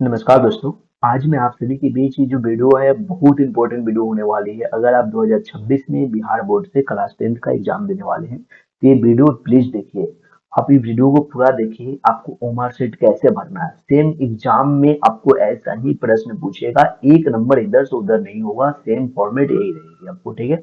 नमस्कार दोस्तों। आज मैं आप सभी के बीच ये जो वीडियो है बहुत इंपॉर्टेंट वीडियो होने वाली है। अगर आप 2026 में बिहार बोर्ड से क्लास 10th का एग्जाम देने वाले हैं तो ये वीडियो प्लीज देखिए। आप इस वीडियो को पूरा देखिए। आपको ओमार शीट कैसे भरना है, सेम एग्जाम में आपको ऐसा ही प्रश्न पूछेगा, एक नंबर इधर से उधर नहीं होगा, सेम फॉर्मेट यही रहेगी आपको। ठीक है।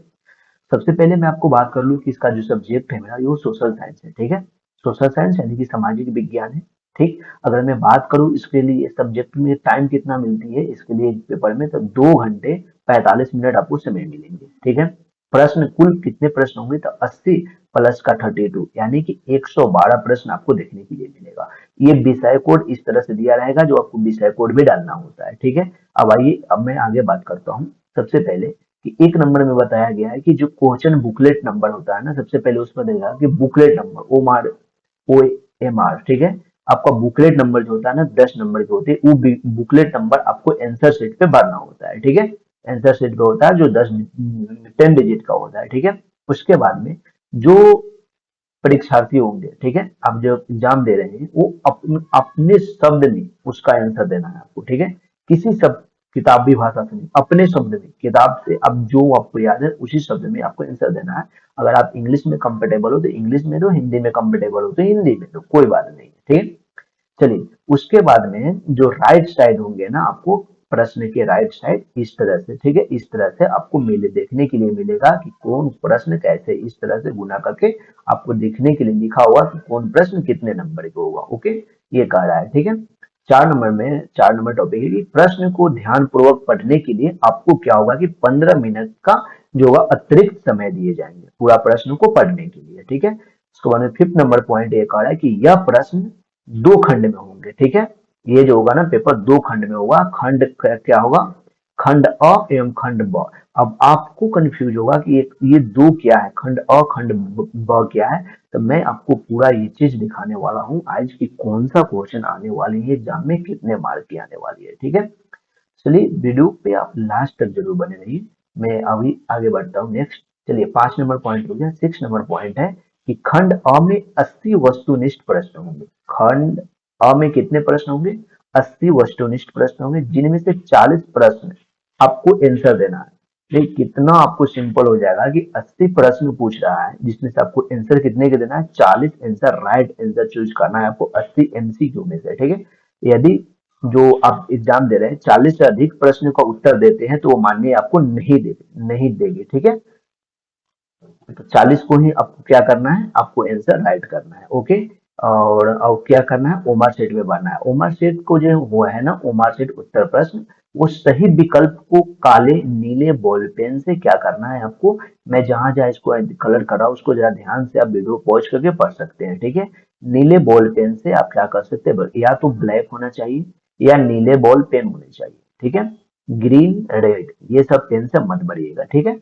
सबसे पहले मैं आपको बात कर लूँ कि इसका जो सब्जेक्ट है मेरा वो सोशल साइंस है। ठीक है। सोशल साइंस यानी कि सामाजिक विज्ञान है। ठीक। अगर मैं बात करूँ इसके लिए सब्जेक्ट में टाइम कितना मिलती है इसके लिए पेपर में, तो 2 घंटे 45 मिनट आपको समय मिलेंगे। ठीक है। प्रश्न कुल कितने प्रश्न होंगे, तो 80 प्लस का 32 यानी कि 112 प्रश्न आपको देखने के लिए मिलेगा। ये विषय कोड इस तरह से दिया रहेगा जो आपको विषय कोड भी डालना होता है। ठीक है। अब आइए, अब मैं आगे बात करता हूँ। सबसे पहले कि एक नंबर में बताया गया है कि जो क्वेश्चन बुकलेट नंबर होता है ना, सबसे पहले उसमें देगा कि बुकलेट नंबर OMR। ठीक है। आपका बुकलेट नंबर जो होता है ना 10 नंबर के होते हैं, वो बुकलेट नंबर आपको आंसर शीट पे भरना होता है। ठीक है। आंसर शीट पे होता है जो 10 10 डिजिट का होता है। ठीक है। उसके बाद में जो परीक्षार्थी होंगे, ठीक है, आप जो एग्जाम दे रहे हैं वो अपने शब्द में उसका आंसर देना है आपको। ठीक है। किसी शब्द, किताबी भाषा से नहीं, अपने शब्द में, किताब से अब जो आपको याद है उसी शब्द में आपको आंसर देना है। अगर आप इंग्लिश में कंफर्टेबल हो तो इंग्लिश में दो, हिंदी में कंफर्टेबल हो तो हिंदी में दो, कोई बात नहीं है। ठीक है। चलिए, उसके बाद में जो राइट साइड होंगे ना, आपको प्रश्न के राइट साइड इस तरह से, ठीक है, इस तरह से आपको मिले, देखने के लिए मिलेगा कि कौन प्रश्न कैसे इस तरह से गुना करके आपको देखने के लिए लिखा हुआ कि कौन प्रश्न कितने नंबर का होगा। ओके। ये कह रहा है। ठीक है। 4 नंबर टॉपिक है कि प्रश्न को ध्यान पूर्वक पढ़ने के लिए आपको क्या होगा कि 15 मिनट का जो होगा अतिरिक्त समय दिए जाएंगे पूरा प्रश्न को पढ़ने के लिए। ठीक है। उसके बाद में 5th नंबर पॉइंट ये कह रहा है कि यह प्रश्न 2 खंड में होंगे। ठीक है। ये जो होगा ना पेपर 2 खंड में होगा। खंड क्या होगा, खंड अ एवं खंड ब। अब आपको कंफ्यूज होगा कि ये दो क्या है, खंड अ खंड ब क्या है। तो मैं आपको पूरा ये चीज दिखाने वाला हूँ आज की कौन सा क्वेश्चन आने वाली है एग्जाम में, कितने मार्क की आने वाली है। ठीक है। चलिए, वीडियो पे आप लास्ट तक जरूर बने रहिए। मैं अभी आगे बढ़ता हूँ नेक्स्ट। चलिए, 5 नंबर पॉइंट हो गया। 6 नंबर पॉइंट है कि खंड अ में 80 वस्तुनिष्ठ प्रश्न होंगे। खंड अ में कितने प्रश्न होंगे, 80 वस्तुनिष्ठ प्रश्न होंगे, जिनमें से 40 प्रश्न आपको आंसर देना है। देखिए कितना आपको सिंपल हो जाएगा कि 80 प्रश्न पूछ रहा है जिसमें से आपको आंसर कितने के देना है, 40 आंसर, राइट आंसर चूज करना है आपको 80 MCQ में से। ठीक है। यदि जो आप एग्जाम दे रहे हैं 40 से अधिक प्रश्न का उत्तर देते हैं तो वो मान्य आपको नहीं देगी। ठीक है। तो 40 को ही आपको क्या करना है, आपको आंसर राइट करना है। ओके। और क्या करना है, ओमार सेट में भरना है। ओमार सेट को जो हुआ है ना, ओमार सेट उत्तर प्रश्न, वो सही विकल्प को काले नीले बॉल पेन से क्या करना है आपको, मैं जहां जहां इसको कलर कर रहा हूँ उसको जरा ध्यान से आप वीडियो पॉज करके पढ़ सकते हैं। ठीक है। नीले बॉल पेन से आप क्या कर सकते हैं, या तो ब्लैक होना चाहिए या नीले बॉल पेन होने चाहिए। ठीक है। ग्रीन रेड ये सब पेन से मत भरिएगा। ठीक है।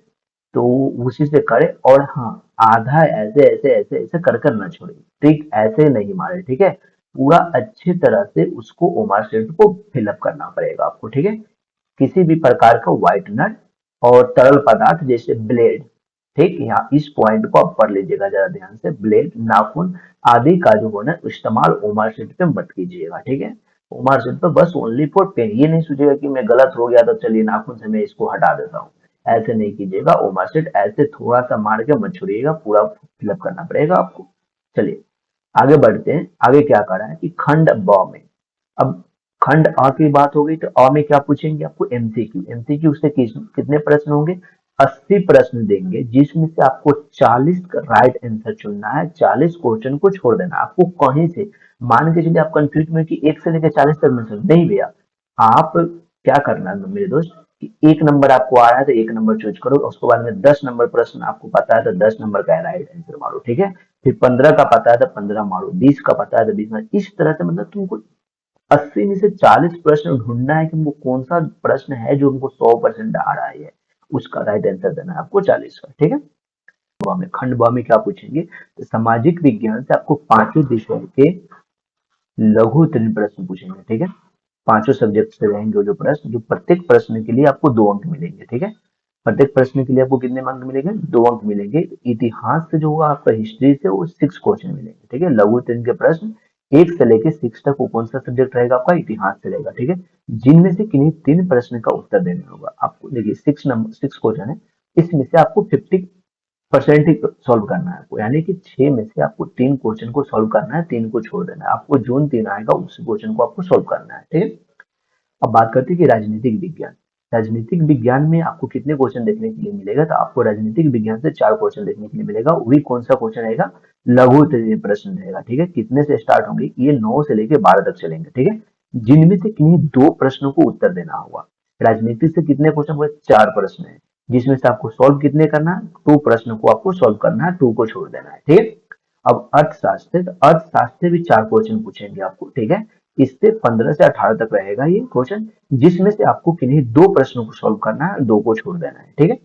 तो उसी से करे, और हाँ, आधा ऐसे ऐसे ऐसे ऐसे कर कर ना छोड़े, ठीक ऐसे नहीं मारे। ठीक है। पूरा अच्छी तरह से उसको ओमार शीट को फिलअप करना पड़ेगा आपको। ठीक है। किसी भी प्रकार का व्हाइटनर और तरल पदार्थ जैसे ब्लेड, ठीक, यहाँ इस पॉइंट को आप पढ़ लीजिएगा जरा ध्यान से, ब्लेड, नाखून आदि का जो होना इस्तेमाल ओमार शीट पे मत कीजिएगा। ठीक है। ओमार शीट पे बस ओनली फॉर पेन, ये नहीं सोचिएगा कि मैं गलत हो गया तो चलिए नाखून से मैं इसको हटा देता हूँ, ऐसे नहीं कीजिएगा। ओमार शीट ऐसे थोड़ा सा मार के मत छोड़िएगा, पूरा फिलअप करना पड़ेगा आपको। चलिए, आगे बढ़ते हैं। आगे क्या करा है कि खंड ब में, अब खंड अ की बात हो गई तो अ में क्या पूछेंगे आपको, एमसीक्यू। एमसीक्यू से कितने प्रश्न होंगे, 80 प्रश्न देंगे, जिसमें से आपको 40 का राइट आंसर चुनना है, 40 क्वेश्चन को छोड़ देना है। आपको कहीं से मान के चलिए आप कंफ्यूज में कि 1 से लेकर 40 तक में नहीं भैया, आप क्या करना है मेरे दोस्त कि 1 नंबर आपको आ रहा है तो 1 नंबर चूज करो, उसके बाद में 10 नंबर प्रश्न आपको पता है तो 10 नंबर का राइट आंसर मारो। ठीक है। फिर 15 का पता है तो 15 मारो, 20 का पता है तो 20 मारो। इस तरह से मतलब तुमको 80 में से 40 प्रश्न ढूंढना है कि हमको कौन सा प्रश्न है जो हमको 100% आ रहा है, उसका राइट आंसर देना है आपको 40 का। ठीक है। में खंड ब में क्या पूछेंगे, तो सामाजिक विज्ञान से आपको पांचों विषयों के लघु उत्तीर्ण प्रश्न पूछेंगे। ठीक है। पांचों सब्जेक्ट से रहेंगे वो जो प्रश्न, जो प्रत्येक प्रश्न के लिए आपको 2 अंक मिलेंगे। ठीक है। प्रत्येक प्रश्न के लिए आपको कितने अंक मिलेंगे, 2 अंक मिलेंगे। इतिहास से जो होगा आपका, हिस्ट्री से वो 6 क्वेश्चन मिलेंगे। ठीक है। लघु उत्तीर्ण के प्रश्न 1 से लेके 6 तक वो कौन सा सब्जेक्ट रहेगा आपका, इतिहास से रहेगा, ठीक है। जिनमें से किन्हीं 3 प्रश्न का उत्तर देना होगा आपको। देखिए 6 क्वेश्चन है, इसमें से आपको 50% ही सॉल्व करना है आपको, यानी कि 6 में से आपको 3 क्वेश्चन को सॉल्व करना है, 3 को छोड़ देना है आपको। जोन 3 आएगा उस क्वेश्चन को आपको सॉल्व करना है, ठीक है। अब बात करते हैं कि राजनीतिक विज्ञान। राजनीतिक विज्ञान में आपको कितने क्वेश्चन देखने के लिए मिलेगा, तो आपको राजनीतिक विज्ञान से 4 क्वेश्चन देखने के लिए मिलेगा। वही कौन सा क्वेश्चन रहेगा, लघु उत्तरीय प्रश्न रहेगा, ठीक है। कितने से स्टार्ट होंगे, ये 9 से लेके 12 तक चलेंगे, ठीक है। जिनमें से किन्हीं 2 प्रश्नों को उत्तर देना होगा। राजनीति से कितने क्वेश्चन हुए, 4 प्रश्न है, जिसमें से आपको सॉल्व कितने करना है, 2 प्रश्न को आपको सॉल्व करना है, 2 को छोड़ देना है, ठीक है। अब अर्थशास्त्र, तो अर्थशास्त्र से भी 4 क्वेश्चन पूछेंगे आपको, ठीक है। इससे 15 से 18 तक रहेगा ये क्वेश्चन, जिसमें से आपको किन्हीं 2 प्रश्नों को सॉल्व करना है, 2 को छोड़ देना है, ठीक है।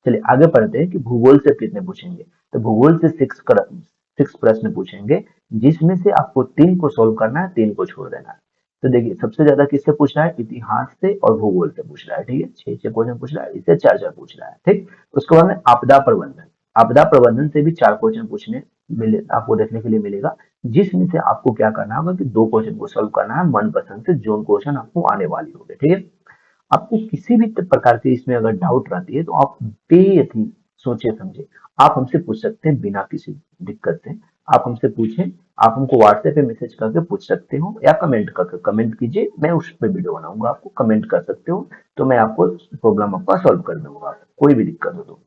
चलिए आगे पढ़ते हैं कि भूगोल से कितने पूछेंगे। तो भूगोल से 6 प्रश्न पूछेंगे, जिसमें से आपको 3 को सॉल्व करना है, 3 को छोड़ देना है। तो देखिए सबसे ज्यादा किससे पूछ रहा है, इतिहास से और भूगोल से पूछ रहा है, ठीक है। 6 क्वेश्चन पूछ रहा है, इससे 4 पूछ रहा है, ठीक। उसके बाद में आपदा प्रबंधन। आपदा प्रबंधन से भी 4 क्वेश्चन पूछने मिले आपको देखने के लिए मिलेगा, जिसमें से आपको क्या करना होगा कि 2 क्वेश्चन को सॉल्व करना है, मनपसंद से जोन क्वेश्चन आपको आने वाली होगी, ठीक है। आपको किसी भी प्रकार की इसमें अगर डाउट रहती है तो आप बेयथी सोचे समझे आप हमसे पूछ सकते हैं, बिना किसी दिक्कत से आप हमसे पूछें। आप हमको व्हाट्सएप पे मैसेज करके पूछ सकते हो, या कमेंट करके कमेंट कीजिए, मैं उस पर वीडियो बनाऊंगा, आपको कमेंट कर सकते हो, तो मैं आपको प्रॉब्लम आपका सॉल्व कर दूंगा, कोई भी दिक्कत हो तो।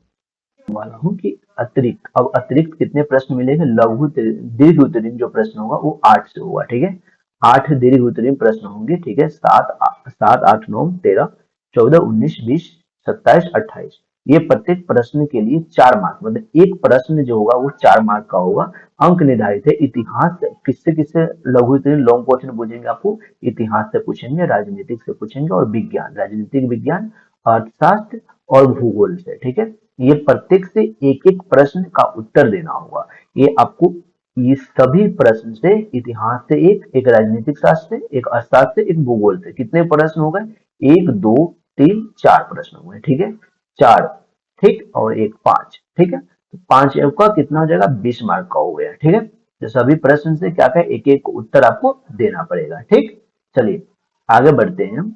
वाला हूँ कि अतिरिक्त, अब अतिरिक्त कितने प्रश्न मिलेंगे, लघु दीर्घ उत्तरीय जो प्रश्न होगा वो 8 से होगा, ठीक है। 8 दीर्घ उत्तरीय प्रश्न होंगे, ठीक है। 7 8 9 13 14 19 20 27 28, ये प्रत्येक प्रश्न के लिए 4 मार्क, मतलब एक प्रश्न जो होगा वो 4 मार्क का होगा। अंक निर्धारित है। इतिहास किससे किससे लघु उत्तरीय लॉन्ग क्वेश्चन पूछेंगे आपको, इतिहास से पूछेंगे, राजनीतिक से पूछेंगे, और विज्ञान, राजनीतिक विज्ञान, अर्थशास्त्र और भूगोल से, ठीक है। ये प्रत्येक से एक एक प्रश्न का उत्तर देना होगा। ये आपको, ये सभी प्रश्न से, इतिहास से एक राजनीतिक शास्त्र से, एक अर्थशास्त्र से, एक भूगोल से, कितने प्रश्न हो गए, 1 2 3 4 प्रश्न हुए, ठीक है। 4, ठीक, और एक 5, ठीक है। तो 5 का कितना हो जाएगा, 20 मार्क का हो गया, ठीक है। तो सभी प्रश्न से क्या क्या एक एक उत्तर आपको देना पड़ेगा, ठीक। चलिए आगे बढ़ते हैं हम।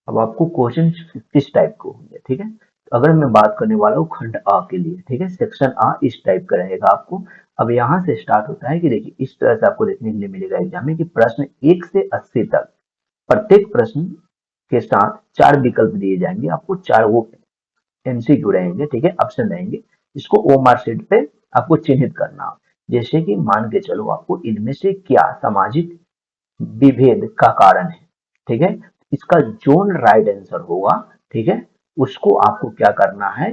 अब आपको क्वेश्चन किस टाइप को होंगे, ठीक है। तो अगर मैं बात करने वाला हूँ खंड आ के लिए, ठीक है, सेक्शन आ इस टाइप का रहेगा आपको। अब यहाँ से स्टार्ट होता है कि देखिए इस तरह से आपको देखने के लिए मिलेगा एग्जाम में कि प्रश्न 1 से 80 तक, प्रत्येक प्रश्न के साथ 4 विकल्प दिए जाएंगे आपको, 4 वो एमसीक्यू रहेंगे, ठीक है, ऑप्शन रहेंगे। इसको ओ मार्क शीट पे आपको चिन्हित करना। जैसे कि मान के चलो आपको इनमें से क्या सामाजिक विभेद का कारण है, ठीक है। इसका जोन राइट आंसर होगा, ठीक है, उसको आपको क्या करना है,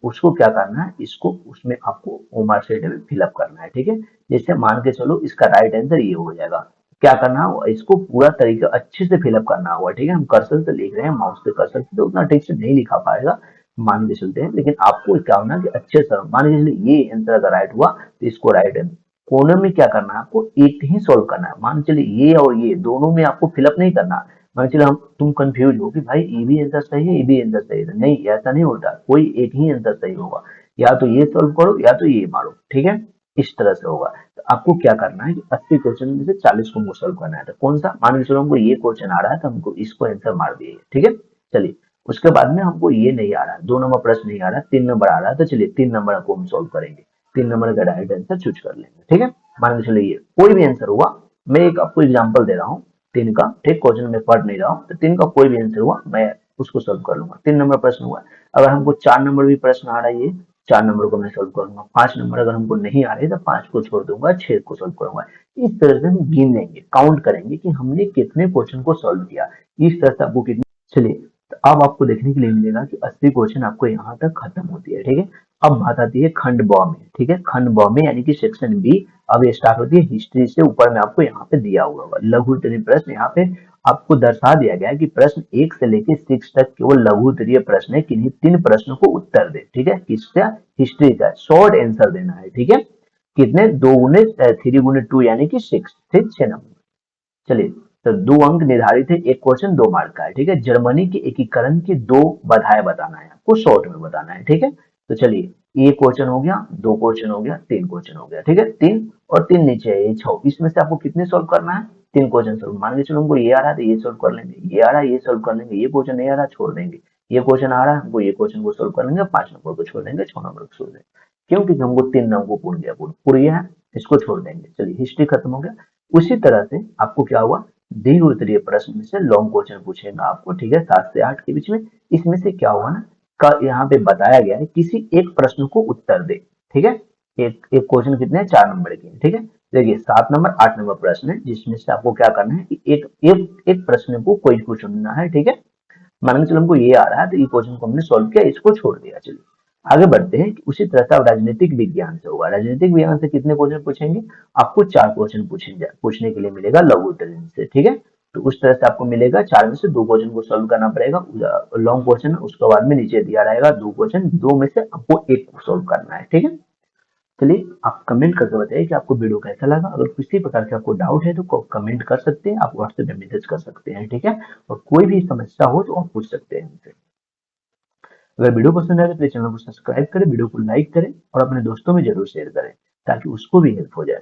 उसको क्या करना है, इसको उसमें आपको ओमर शेड में फिलअप करना है, ठीक है। जैसे मान के चलो इसका राइट आंसर ये हो जाएगा, क्या करना होगा, इसको पूरा तरीका अच्छे से फिलअप करना होगा, ठीक है। हम कर्सर से लिख रहे हैं, माउस से कर्सर से, तो उतना ठीक से नहीं लिखा पाएगा, मान के चलते हैं। लेकिन आपको क्या होना कि अच्छे से मान के चलिए ये आंसर अगर राइट हुआ तो इसको राइट, कोने में क्या करना है आपको, एक ही सोल्व करना है। मान चलिए ये और ये दोनों में आपको फिलअप नहीं करना। मान चलिए हम तुम कंफ्यूज हो कि भाई ये भी आंसर सही है, ये भी आंसर सही है, नहीं ऐसा नहीं होता, कोई एक ही आंसर सही होगा, या तो ये सोल्व करो या तो ये मारो, ठीक है। इस तरह से होगा। तो आपको क्या करना है कि 80 क्वेश्चन में से 40 को सोल्व करना है। तो कौन सा, मान के चलो हमको ये क्वेश्चन आ रहा है तो हमको इसको आंसर मार दिए, ठीक है। चलिए उसके बाद में हमको ये नहीं आ रहा है, 2 नंबर प्रश्न नहीं आ रहा है, 3 नंबर आ रहा है, तो चलिए 3 नंबर को हम सोल्व करेंगे, 3 नंबर का राइट आंसर चूज कर लेंगे, ठीक है। मान के चलिए कोई भी आंसर हुआ, मैं एक आपको एग्जांपल दे रहा हूँ 3 का, ठीक, क्वेश्चन में पढ़ नहीं रहा हूँ, तो 3 का कोई भी आंसर हुआ मैं उसको सोल्व कर लूंगा। 3 नंबर प्रश्न हुआ, अगर हमको 4 नंबर भी प्रश्न आ रहा है, ये 4 नंबर को मैं सोल्व करूंगा। 5 नंबर अगर हमको नहीं आ रहे तो 5 को छोड़ दूंगा, 6 को सोल्व करूंगा। इस तरह से हम गिनेंगे, काउंट करेंगे कि हमने कितने क्वेश्चन को सोल्व किया। इस तरह से आपको कितने, चलिए तो अब आपको देखने के लिए मिलेगा कि 80 क्वेश्चन आपको यहाँ तक खत्म होती है, ठीक है। अब बात आती है खंड ब में, ठीक है, खंड ब में यानी कि सेक्शन बी। अब ये स्टार्ट होती है हिस्ट्री से, ऊपर में आपको यहाँ पे दिया हुआ होगा लघु उत्तरीय प्रश्न। यहाँ पे आपको दर्शा दिया गया है कि प्रश्न 1 से लेकर 6 तक केवल लघु उत्तरीय प्रश्न है, किन्हीं 3 प्रश्नों को उत्तर दे, ठीक है। किसका, हिस्ट्री का शॉर्ट आंसर देना है, ठीक है। कितने, 2 गुने 3 गुने 2 यानी कि 6, ठीक, 6 नंबर। चलिए तो 2 अंक निर्धारित है, एक क्वेश्चन 2 मार्क का है, ठीक है। जर्मनी के एकीकरण की 2 बाधाएं बताना है आपको, शॉर्ट में बताना है, ठीक है। तो चलिए ये क्वेश्चन हो गया, 2 क्वेश्चन हो गया, 3 क्वेश्चन हो गया, ठीक है। 3 और 3 नीचे है, ये 6। इसमें से आपको कितने सॉल्व करना है? 3 क्वेश्चन सॉल्व। मान के चलो हमको ये आ रहा है तो ये सॉल्व कर लेंगे, ये आ रहा है ये सॉल्व कर लेंगे, ये क्वेश्चन नहीं आ रहा छोड़ देंगे, ये क्वेश्चन आ रहा है हमको, ये क्वेश्चन को सॉल्व कर लेंगे, 5 नंबर को छोड़ देंगे, 6 नंबर को छोड़ देंगे। क्यों? क्योंकि हमको 3 नंबर को पूर्ण गया है, इसको छोड़ देंगे। चलिए हिस्ट्री खत्म हो गया। उसी तरह से आपको क्या हुआ, दी हुई उत्तरीय प्रश्न में से लॉन्ग क्वेश्चन पूछेगा आपको, ठीक है, 7 से 8 के बीच में। इसमें से क्या हुआ ना, का यहाँ पे बताया गया है किसी एक प्रश्न को उत्तर दे, ठीक है। एक एक क्वेश्चन कितने हैं? 4 नंबर के हैं, ठीक है। देखिए 7 नंबर 8 नंबर प्रश्न है, जिसमें से आपको क्या करना है कि एक एक एक प्रश्न को कोई को चुनना है, ठीक है। मान के चलो हमको ये आ रहा है तो ये क्वेश्चन को हमने सॉल्व किया, इसको छोड़ दिया। चलिए आगे बढ़ते हैं कि उसी तरह से अब राजनीतिक विज्ञान से होगा। राजनीतिक विज्ञान से कितने क्वेश्चन पूछेंगे? आपको 4 क्वेश्चन पूछेंगे, पूछने के लिए मिलेगा लघु उत्तरीय से, ठीक है। तो उस तरह से आपको मिलेगा 4 में से 2 क्वेश्चन को सॉल्व करना पड़ेगा, लॉन्ग क्वेश्चन उसके बाद में नीचे दिया रहेगा 2 क्वेश्चन, 2 में से आपको एक को सॉल्व करना है, ठीक है। चलिए आप कमेंट करके बताइए कि आपको वीडियो कैसा लगा। अगर किसी प्रकार के आपको डाउट है तो कमेंट कर सकते हैं, आप व्हाट्सएप में मैसेज कर सकते हैं, ठीक है। और कोई भी समस्या हो तो आप पूछ सकते हैं हमसे। अगर वीडियो पसंद आए तो प्लीज चैनल को सब्सक्राइब करें, वीडियो को लाइक करें और अपने दोस्तों में जरूर शेयर करें ताकि उसको भी हेल्प हो जाए।